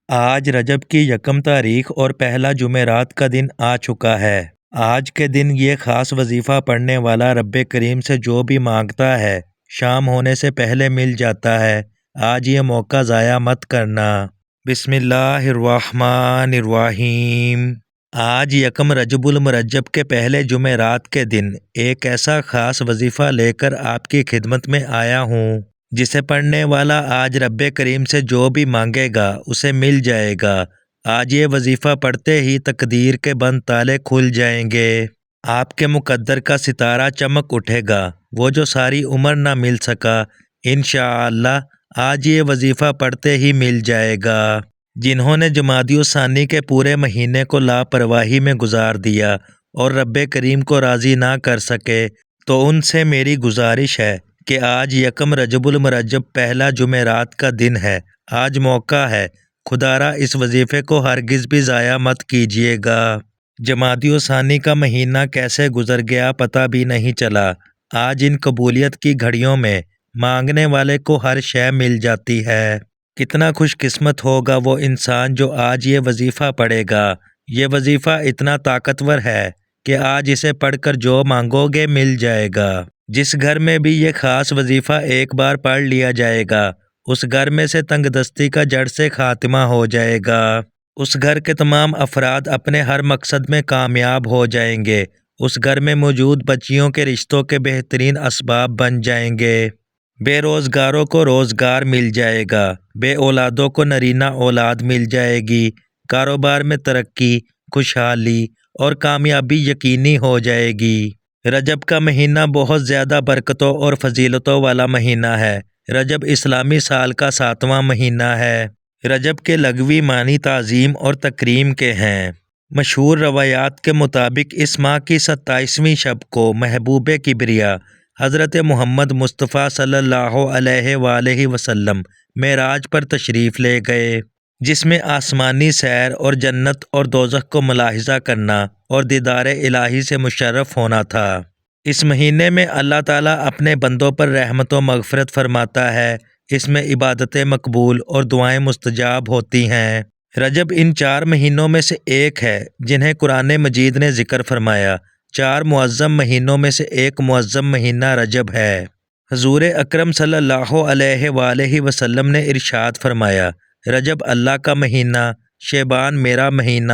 آج رجب کی یکم تاریخ اور پہلا جمعرات کا دن آ چکا ہے۔ آج کے دن یہ خاص وظیفہ پڑھنے والا رب کریم سے جو بھی مانگتا ہے شام ہونے سے پہلے مل جاتا ہے۔ آج یہ موقع ضائع مت کرنا۔ بسم اللہ الرحمن الرحیم۔ آج یکم رجب المرجب کے پہلے جمعرات کے دن ایک ایسا خاص وظیفہ لے کر آپ کی خدمت میں آیا ہوں جسے پڑھنے والا آج رب کریم سے جو بھی مانگے گا اسے مل جائے گا۔ آج یہ وظیفہ پڑھتے ہی تقدیر کے بند تالے کھل جائیں گے۔ آپ کے مقدر کا ستارہ چمک اٹھے گا، وہ جو ساری عمر نہ مل سکا انشاءاللہ آج یہ وظیفہ پڑھتے ہی مل جائے گا۔ جنہوں نے جمادی الثانی کے پورے مہینے کو لاپرواہی میں گزار دیا اور رب کریم کو راضی نہ کر سکے تو ان سے میری گزارش ہے کہ آج یکم رجب المرجب پہلا جمعرات کا دن ہے، آج موقع ہے، خدارا اس وظیفے کو ہرگز بھی ضائع مت کیجیے گا۔ جمادی الثانی کا مہینہ کیسے گزر گیا پتہ بھی نہیں چلا۔ آج ان قبولیت کی گھڑیوں میں مانگنے والے کو ہر شے مل جاتی ہے۔ کتنا خوش قسمت ہوگا وہ انسان جو آج یہ وظیفہ پڑھے گا۔ یہ وظیفہ اتنا طاقتور ہے کہ آج اسے پڑھ کر جو مانگو گے مل جائے گا۔ جس گھر میں بھی یہ خاص وظیفہ ایک بار پڑھ لیا جائے گا اس گھر میں سے تنگ دستی کا جڑ سے خاتمہ ہو جائے گا۔ اس گھر کے تمام افراد اپنے ہر مقصد میں کامیاب ہو جائیں گے۔ اس گھر میں موجود بچیوں کے رشتوں کے بہترین اسباب بن جائیں گے۔ بے روزگاروں کو روزگار مل جائے گا، بے اولادوں کو نرینہ اولاد مل جائے گی، کاروبار میں ترقی، خوشحالی اور کامیابی یقینی ہو جائے گی۔ رجب کا مہینہ بہت زیادہ برکتوں اور فضیلتوں والا مہینہ ہے۔ رجب اسلامی سال کا 7واں مہینہ ہے۔ رجب کے لغوی معنی تعظیم اور تکریم کے ہیں۔ مشہور روایات کے مطابق اس ماہ کی 27ویں شب کو محبوب کبریا حضرت محمد مصطفیٰ صلی اللہ علیہ وآلہ وسلم معراج پر تشریف لے گئے، جس میں آسمانی سیر اور جنت اور دوزخ کو ملاحظہ کرنا اور دیدار الہی سے مشرف ہونا تھا۔ اس مہینے میں اللہ تعالیٰ اپنے بندوں پر رحمت و مغفرت فرماتا ہے۔ اس میں عبادتیں مقبول اور دعائیں مستجاب ہوتی ہیں۔ رجب ان 4 مہینوں میں سے ایک ہے جنہیں قرآن مجید نے ذکر فرمایا۔ 4 معظم مہینوں میں سے ایک معظم مہینہ رجب ہے۔ حضور اکرم صلی اللہ علیہ وآلہ وسلم نے ارشاد فرمایا، رجب اللہ کا مہینہ، شعبان میرا مہینہ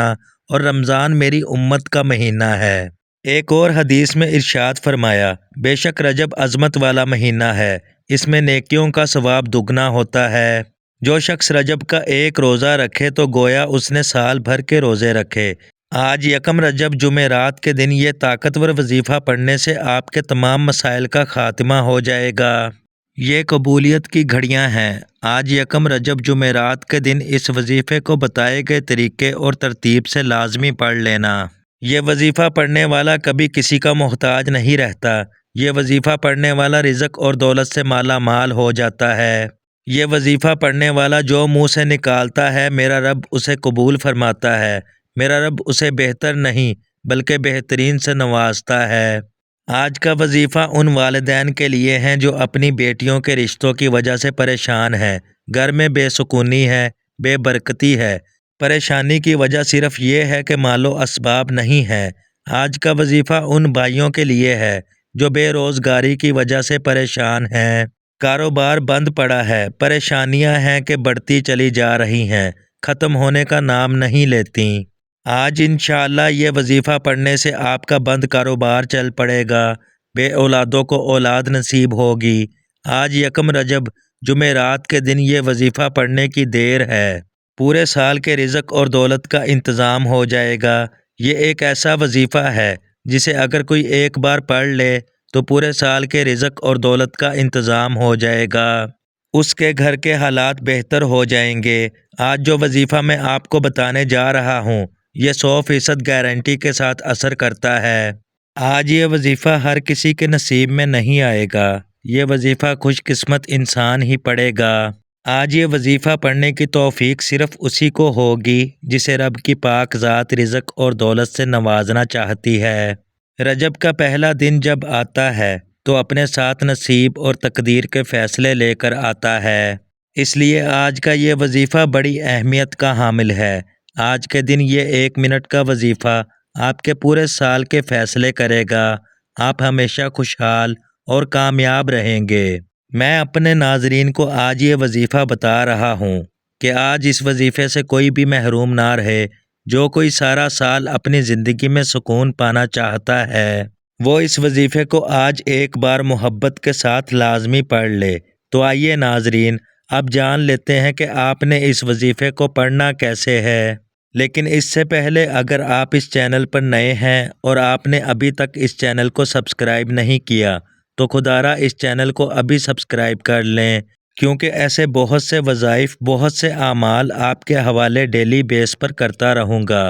اور رمضان میری امت کا مہینہ ہے۔ ایک اور حدیث میں ارشاد فرمایا، بے شک رجب عظمت والا مہینہ ہے، اس میں نیکیوں کا ثواب دگنا ہوتا ہے۔ جو شخص رجب کا ایک روزہ رکھے تو گویا اس نے سال بھر کے روزے رکھے۔ آج یکم رجب جمعرات کے دن یہ طاقتور وظیفہ پڑھنے سے آپ کے تمام مسائل کا خاتمہ ہو جائے گا۔ یہ قبولیت کی گھڑیاں ہیں۔ آج یکم رجب جمعرات کے دن اس وظیفے کو بتائے گئے طریقے اور ترتیب سے لازمی پڑھ لینا۔ یہ وظیفہ پڑھنے والا کبھی کسی کا محتاج نہیں رہتا۔ یہ وظیفہ پڑھنے والا رزق اور دولت سے مالا مال ہو جاتا ہے۔ یہ وظیفہ پڑھنے والا جو منہ سے نکالتا ہے میرا رب اسے قبول فرماتا ہے، میرا رب اسے بہتر نہیں بلکہ بہترین سے نوازتا ہے۔ آج کا وظیفہ ان والدین کے لیے ہیں جو اپنی بیٹیوں کے رشتوں کی وجہ سے پریشان ہیں۔ گھر میں بے سکونی ہے، بے برکتی ہے۔ پریشانی کی وجہ صرف یہ ہے کہ مال و اسباب نہیں ہے۔ آج کا وظیفہ ان بھائیوں کے لیے ہے جو بے روزگاری کی وجہ سے پریشان ہیں۔ کاروبار بند پڑا ہے، پریشانیاں ہیں کہ بڑھتی چلی جا رہی ہیں، ختم ہونے کا نام نہیں لیتی۔ آج انشاءاللہ یہ وظیفہ پڑھنے سے آپ کا بند کاروبار چل پڑے گا، بے اولادوں کو اولاد نصیب ہوگی۔ آج یکم رجب جمعرات کے دن یہ وظیفہ پڑھنے کی دیر ہے، پورے سال کے رزق اور دولت کا انتظام ہو جائے گا۔ یہ ایک ایسا وظیفہ ہے جسے اگر کوئی ایک بار پڑھ لے تو پورے سال کے رزق اور دولت کا انتظام ہو جائے گا، اس کے گھر کے حالات بہتر ہو جائیں گے۔ آج جو وظیفہ میں آپ کو بتانے جا رہا ہوں یہ 100% گارنٹی کے ساتھ اثر کرتا ہے۔ آج یہ وظیفہ ہر کسی کے نصیب میں نہیں آئے گا، یہ وظیفہ خوش قسمت انسان ہی پڑھے گا۔ آج یہ وظیفہ پڑھنے کی توفیق صرف اسی کو ہوگی جسے رب کی پاک ذات رزق اور دولت سے نوازنا چاہتی ہے۔ رجب کا پہلا دن جب آتا ہے تو اپنے ساتھ نصیب اور تقدیر کے فیصلے لے کر آتا ہے۔ اس لیے آج کا یہ وظیفہ بڑی اہمیت کا حامل ہے۔ آج کے دن یہ 1 منٹ کا وظیفہ آپ کے پورے سال کے فیصلے کرے گا۔ آپ ہمیشہ خوشحال اور کامیاب رہیں گے۔ میں اپنے ناظرین کو آج یہ وظیفہ بتا رہا ہوں کہ آج اس وظیفے سے کوئی بھی محروم نہ رہے۔ جو کوئی سارا سال اپنی زندگی میں سکون پانا چاہتا ہے وہ اس وظیفے کو آج ایک بار محبت کے ساتھ لازمی پڑھ لے۔ تو آئیے ناظرین، اب جان لیتے ہیں کہ آپ نے اس وظیفے کو پڑھنا کیسے ہے۔ لیکن اس سے پہلے اگر آپ اس چینل پر نئے ہیں اور آپ نے ابھی تک اس چینل کو سبسکرائب نہیں کیا تو خدا را اس چینل کو ابھی سبسکرائب کر لیں، کیونکہ ایسے بہت سے وظائف، بہت سے اعمال آپ کے حوالے ڈیلی بیس پر کرتا رہوں گا۔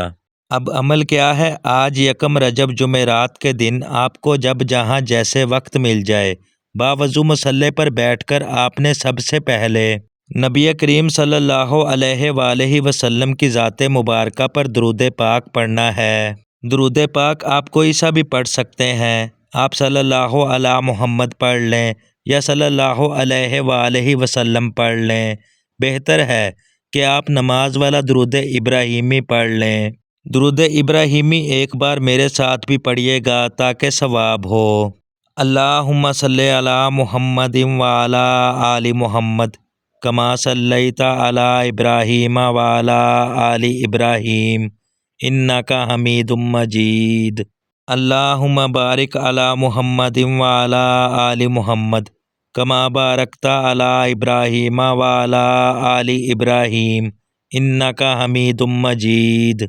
اب عمل کیا ہے؟ آج یکم رجب جمعرات کے دن آپ کو جب جہاں جیسے وقت مل جائے باوضو مصلی پر بیٹھ کر آپ نے سب سے پہلے نبی کریم صلی اللہ علیہ وآلہ وسلم کی ذات مبارکہ پر درود پاک پڑھنا ہے۔ درود پاک آپ کوئی سا بھی پڑھ سکتے ہیں۔ آپ صلی اللہ علی محمد پڑھ لیں یا صلی اللہ علیہ وآلہ وسلم پڑھ لیں۔ بہتر ہے کہ آپ نماز والا درود ابراہیمی پڑھ لیں۔ درود ابراہیمی ایک بار میرے ساتھ بھی پڑھیے گا تاکہ ثواب ہو۔ اللہم صلی علی محمد وعلی آل محمد کما صلیت علی ابراہیم وعلی آل ابراہیم انک حمید مجید۔ اللہم بارک علی محمد وعلی آل محمد کما بارکت علی ابراہیم وعلی آل ابراہیم انک حمید مجید۔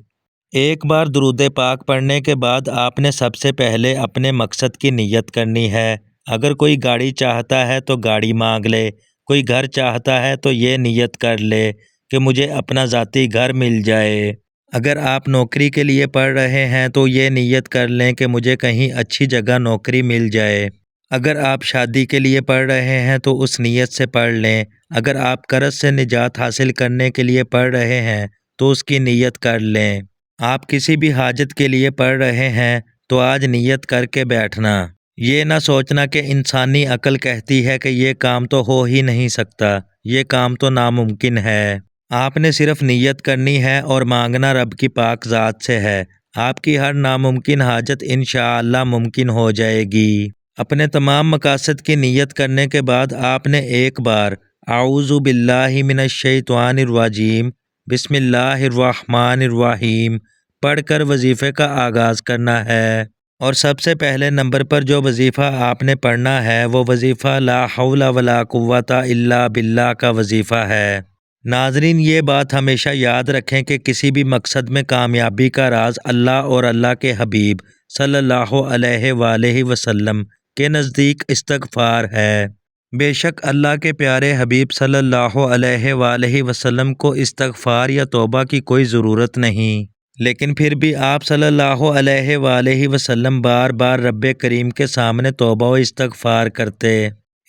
ایک بار درود پاک پڑھنے کے بعد آپ نے سب سے پہلے اپنے مقصد کی نیت کرنی ہے۔ اگر کوئی گاڑی چاہتا ہے تو گاڑی مانگ لے، کوئی گھر چاہتا ہے تو یہ نیت کر لے کہ مجھے اپنا ذاتی گھر مل جائے۔ اگر آپ نوکری کے لیے پڑھ رہے ہیں تو یہ نیت کر لیں کہ مجھے کہیں اچھی جگہ نوکری مل جائے۔ اگر آپ شادی کے لیے پڑھ رہے ہیں تو اس نیت سے پڑھ لیں۔ اگر آپ قرض سے نجات حاصل کرنے کے لیے پڑھ رہے ہیں تو اس کی نیت کر لیں۔ آپ کسی بھی حاجت کے لیے پڑھ رہے ہیں تو آج نیت کر کے بیٹھنا۔ یہ نہ سوچنا کہ انسانی عقل کہتی ہے کہ یہ کام تو ہو ہی نہیں سکتا، یہ کام تو ناممکن ہے۔ آپ نے صرف نیت کرنی ہے اور مانگنا رب کی پاک ذات سے ہے۔ آپ کی ہر ناممکن حاجت انشاءاللہ ممکن ہو جائے گی۔ اپنے تمام مقاصد کی نیت کرنے کے بعد آپ نے ایک بار اعوذ باللہ من الشیطان الرجیم بسم اللہ الرحمن الرحیم پڑھ کر وظیفے کا آغاز کرنا ہے۔ اور سب سے پہلے نمبر پر جو وظیفہ آپ نے پڑھنا ہے وہ وظیفہ لا حول ولا قوت الا باللہ کا وظیفہ ہے۔ ناظرین، یہ بات ہمیشہ یاد رکھیں کہ کسی بھی مقصد میں کامیابی کا راز اللہ اور اللہ کے حبیب صلی اللہ علیہ وآلہ وسلم کے نزدیک استغفار ہے۔ بے شک اللہ کے پیارے حبیب صلی اللہ علیہ وآلہ وسلم کو استغفار یا توبہ کی کوئی ضرورت نہیں، لیکن پھر بھی آپ صلی اللہ علیہ وآلہ وسلم بار بار رب کریم کے سامنے توبہ و استغفار کرتے۔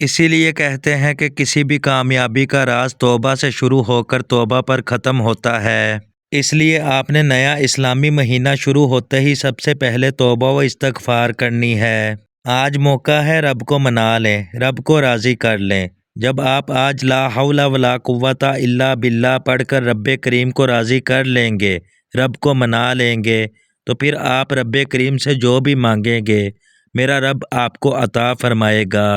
اسی لیے کہتے ہیں کہ کسی بھی کامیابی کا راز توبہ سے شروع ہو کر توبہ پر ختم ہوتا ہے۔ اس لیے آپ نے نیا اسلامی مہینہ شروع ہوتے ہی سب سے پہلے توبہ و استغفار کرنی ہے۔ آج موقع ہے رب کو منا لیں، رب کو راضی کر لیں۔ جب آپ آج لا حول ولا قوت الا باللہ پڑھ کر رب کریم کو راضی کر لیں گے، رب کو منا لیں گے، تو پھر آپ رب کریم سے جو بھی مانگیں گے میرا رب آپ کو عطا فرمائے گا۔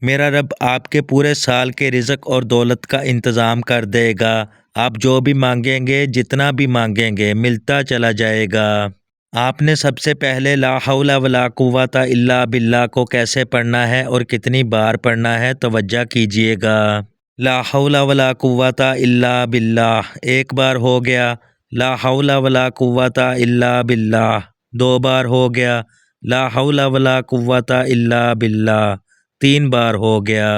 میرا رب آپ کے پورے سال کے رزق اور دولت کا انتظام کر دے گا۔ آپ جو بھی مانگیں گے، جتنا بھی مانگیں گے، ملتا چلا جائے گا۔ آپ نے سب سے پہلے لا حول ولا قوت الا باللہ کو کیسے پڑھنا ہے اور کتنی بار پڑھنا ہے توجہ کیجئے گا۔ لا حول ولا قوت الا باللہ ایک بار ہو گیا، لا حول ولا قوت الا باللہ 2 بار ہو گیا، لا حول ولا قوت الا باللہ 3 بار ہو گیا۔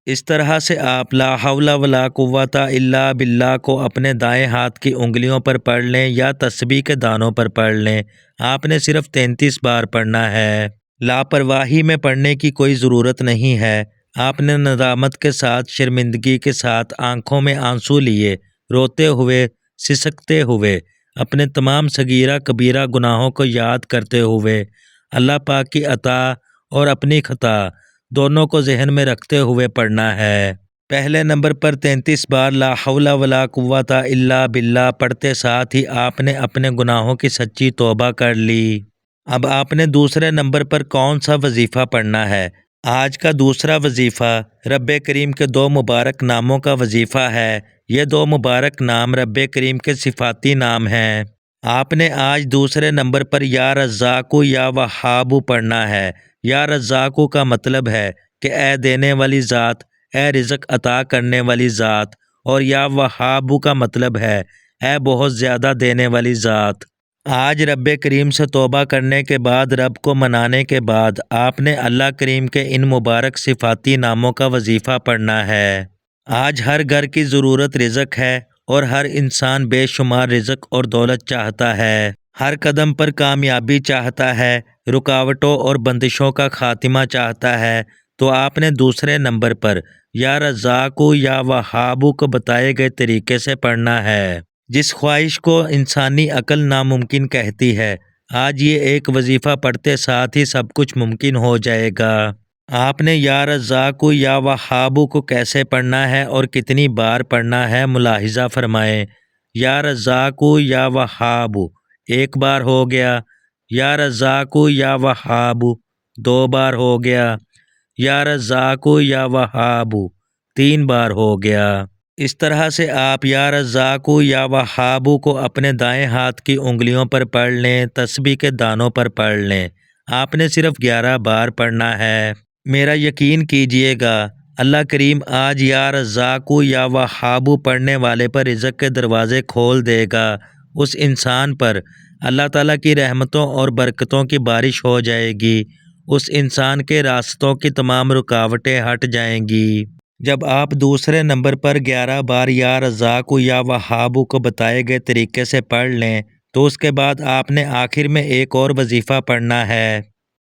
اس طرح سے آپ لا حول ولا قوت الا باللہ کو اپنے دائیں ہاتھ کی انگلیوں پر پڑھ لیں یا تسبیح کے دانوں پر پڑھ لیں۔ آپ نے صرف 33 بار پڑھنا ہے۔ لاپرواہی میں پڑھنے کی کوئی ضرورت نہیں ہے۔ آپ نے ندامت کے ساتھ، شرمندگی کے ساتھ، آنکھوں میں آنسو لیے، روتے ہوئے، سسکتے ہوئے، اپنے تمام صغیرہ کبیرہ گناہوں کو یاد کرتے ہوئے، اللہ پاک کی عطا اور اپنی خطا دونوں کو ذہن میں رکھتے ہوئے پڑھنا ہے۔ پہلے نمبر پر 33 بار لا حول ولا قوت الا باللہ پڑھتے ساتھ ہی آپ نے اپنے گناہوں کی سچی توبہ کر لی۔ اب آپ نے دوسرے نمبر پر کون سا وظیفہ پڑھنا ہے؟ آج کا دوسرا وظیفہ رب کریم کے 2 مبارک ناموں کا وظیفہ ہے۔ یہ 2 مبارک نام رب کریم کے صفاتی نام ہیں۔ آپ نے آج دوسرے نمبر پر یا رزاقو یا وہابو پڑھنا ہے۔ یا رزاقو کا مطلب ہے کہ اے دینے والی ذات، اے رزق عطا کرنے والی ذات، اور یا وہابو کا مطلب ہے اے بہت زیادہ دینے والی ذات۔ آج رب کریم سے توبہ کرنے کے بعد، رب کو منانے کے بعد، آپ نے اللہ کریم کے ان مبارک صفاتی ناموں کا وظیفہ پڑھنا ہے۔ آج ہر گھر کی ضرورت رزق ہے اور ہر انسان بے شمار رزق اور دولت چاہتا ہے۔ ہر قدم پر کامیابی چاہتا ہے، رکاوٹوں اور بندشوں کا خاتمہ چاہتا ہے۔ تو آپ نے دوسرے نمبر پر یا رزاقو یا وہابو کو بتائے گئے طریقے سے پڑھنا ہے، جس خواہش کو انسانی عقل ناممکن کہتی ہے۔ آج یہ ایک وظیفہ پڑھتے ساتھ ہی سب کچھ ممکن ہو جائے گا۔ آپ نے یا رزاقو یا وہابو کو کیسے پڑھنا ہے اور کتنی بار پڑھنا ہے، ملاحظہ فرمائیں۔ یا رزاقو یا وہابو 1 بار ہو گیا، یا رزاقو یا وہابو 2 بار ہو گیا، یا رزاقو یا وہابو 3 بار ہو گیا۔ اس طرح سے آپ یا رزاقو یا وہابو کو اپنے دائیں ہاتھ کی انگلیوں پر پڑھ لیں، تسبیح کے دانوں پر پڑھ لیں۔ آپ نے صرف 11 بار پڑھنا ہے۔ میرا یقین کیجئے گا، اللہ کریم آج یا رزاقو یا وہابو پڑھنے والے پر رزق کے دروازے کھول دے گا۔ اس انسان پر اللہ تعالیٰ کی رحمتوں اور برکتوں کی بارش ہو جائے گی۔ اس انسان کے راستوں کی تمام رکاوٹیں ہٹ جائیں گی۔ جب آپ دوسرے نمبر پر 11 بار یا رزاقو یا وہابو کو بتائے گئے طریقے سے پڑھ لیں تو اس کے بعد آپ نے آخر میں ایک اور وظیفہ پڑھنا ہے،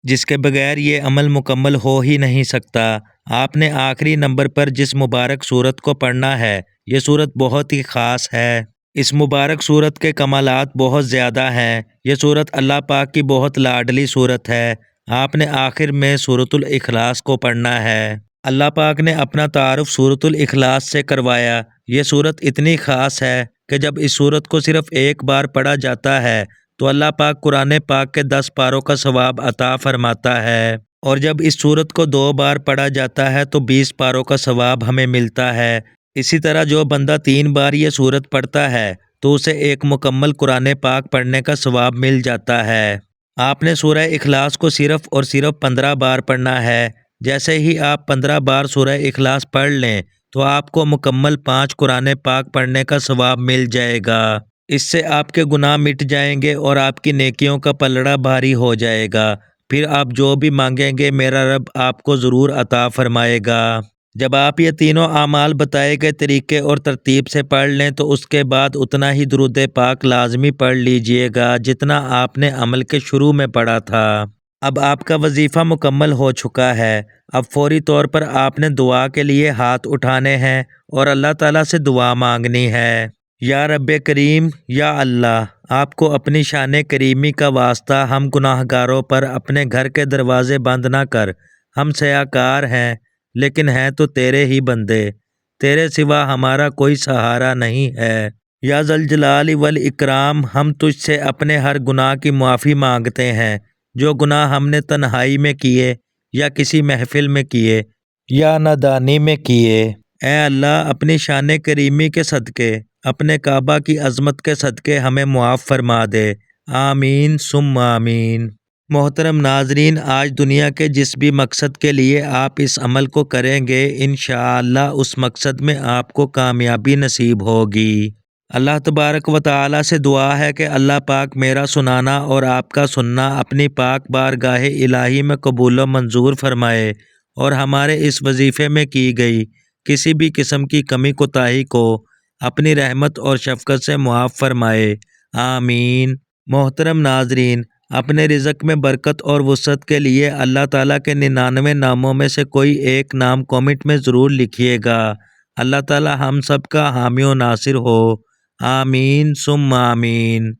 جس کے بغیر یہ عمل مکمل ہو ہی نہیں سکتا۔ آپ نے آخری نمبر پر جس مبارک صورت کو پڑھنا ہے، یہ صورت بہت ہی خاص ہے۔ اس مبارک صورت کے کمالات بہت زیادہ ہیں۔ یہ صورت اللہ پاک کی بہت لاڈلی صورت ہے۔ آپ نے آخر میں سورۃ الاخلاص کو پڑھنا ہے۔ اللہ پاک نے اپنا تعارف سورۃ الاخلاص سے کروایا۔ یہ صورت اتنی خاص ہے کہ جب اس صورت کو صرف 1 بار پڑھا جاتا ہے تو اللہ پاک قرآن پاک کے 10 پاروں کا ثواب عطا فرماتا ہے، اور جب اس صورت کو 2 بار پڑھا جاتا ہے تو 20 پاروں کا ثواب ہمیں ملتا ہے۔ اسی طرح جو بندہ 3 بار یہ صورت پڑھتا ہے تو اسے ایک مکمل قرآن پاک پڑھنے کا ثواب مل جاتا ہے۔ آپ نے سورہ اخلاص کو صرف اور صرف 15 بار پڑھنا ہے۔ جیسے ہی آپ 15 بار سورہ اخلاص پڑھ لیں تو آپ کو مکمل 5 قرآن پاک پڑھنے کا ثواب مل جائے گا۔ اس سے آپ کے گناہ مٹ جائیں گے اور آپ کی نیکیوں کا پلڑا بھاری ہو جائے گا۔ پھر آپ جو بھی مانگیں گے میرا رب آپ کو ضرور عطا فرمائے گا۔ جب آپ یہ تینوں اعمال بتائے گئے طریقے اور ترتیب سے پڑھ لیں تو اس کے بعد اتنا ہی درود پاک لازمی پڑھ لیجئے گا جتنا آپ نے عمل کے شروع میں پڑھا تھا۔ اب آپ کا وظیفہ مکمل ہو چکا ہے۔ اب فوری طور پر آپ نے دعا کے لیے ہاتھ اٹھانے ہیں اور اللہ تعالیٰ سے دعا مانگنی ہے۔ یا رب کریم، یا اللہ، آپ کو اپنی شان کریمی کا واسطہ ہم گناہ گاروں پر اپنے گھر کے دروازے بند نہ کر۔ ہم سیاکار ہیں لیکن ہیں تو تیرے ہی بندے، تیرے سوا ہمارا کوئی سہارا نہیں ہے۔ یا ذوالجلال والاکرام، ہم تجھ سے اپنے ہر گناہ کی معافی مانگتے ہیں، جو گناہ ہم نے تنہائی میں کیے یا کسی محفل میں کیے یا نادانی میں کیے۔ اے اللہ، اپنی شان کریمی کے صدقے، اپنے کعبہ کی عظمت کے صدقے ہمیں معاف فرما دے۔ آمین ثم آمین۔ محترم ناظرین، آج دنیا کے جس بھی مقصد کے لیے آپ اس عمل کو کریں گے انشاءاللہ اس مقصد میں آپ کو کامیابی نصیب ہوگی۔ اللہ تبارک و تعالی سے دعا ہے کہ اللہ پاک میرا سنانا اور آپ کا سننا اپنی پاک بارگاہ الہی میں قبول و منظور فرمائے اور ہمارے اس وظیفے میں کی گئی کسی بھی قسم کی کمی کوتاہی کو اپنی رحمت اور شفقت سے معاف فرمائے۔ آمین۔ محترم ناظرین، اپنے رزق میں برکت اور وسعت کے لیے اللہ تعالیٰ کے 99 ناموں میں سے کوئی ایک نام کامنٹ میں ضرور لکھیے گا۔ اللہ تعالیٰ ہم سب کا حامی و ناصر ہو۔ آمین ثم آمین۔